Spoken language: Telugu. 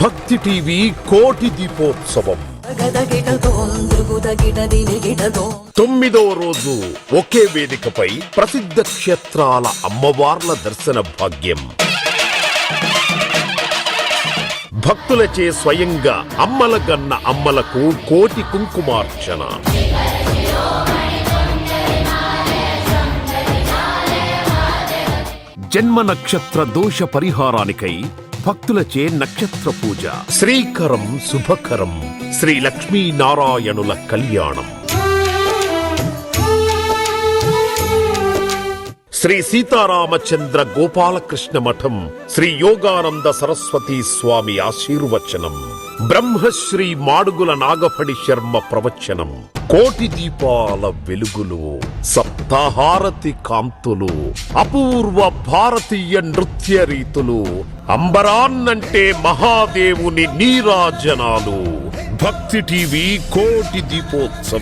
భక్తి టీవీ కోటి దీపోత్సవం 9వ రోజు ఒకే వేదికపై ప్రసిద్ధ క్షేత్రాల అమ్మవార్ల దర్శన భాగ్యం. భక్తులచే స్వయంగా అమ్మలగన్న అమ్మలకు కోటి కుంకుమార్చన. జన్మ నక్షత్ర దోష పరిహారానికై భక్తులచే నక్షత్ర పూజ. శ్రీకరం శుభకరం శ్రీ లక్ష్మీనారాయణుల కళ్యాణం. శ్రీ సీతారామచంద్ర గోపాలకృష్ణ మఠం శ్రీ యోగానంద సరస్వతీ స్వామి ఆశీర్వచనం. బ్రహ్మశ్రీ మాడుగుల నాగఫణి శర్మ ప్రవచనం. కోటి దీపాల వెలుగులు, సప్తాహారతి కాంతులు, అపూర్వ భారతీయ నృత్య రీతులు, అంబరాన్నంటే మహాదేవుని నీరాజనాలు. భక్తి టీవీ కోటి దీపోత్సవం.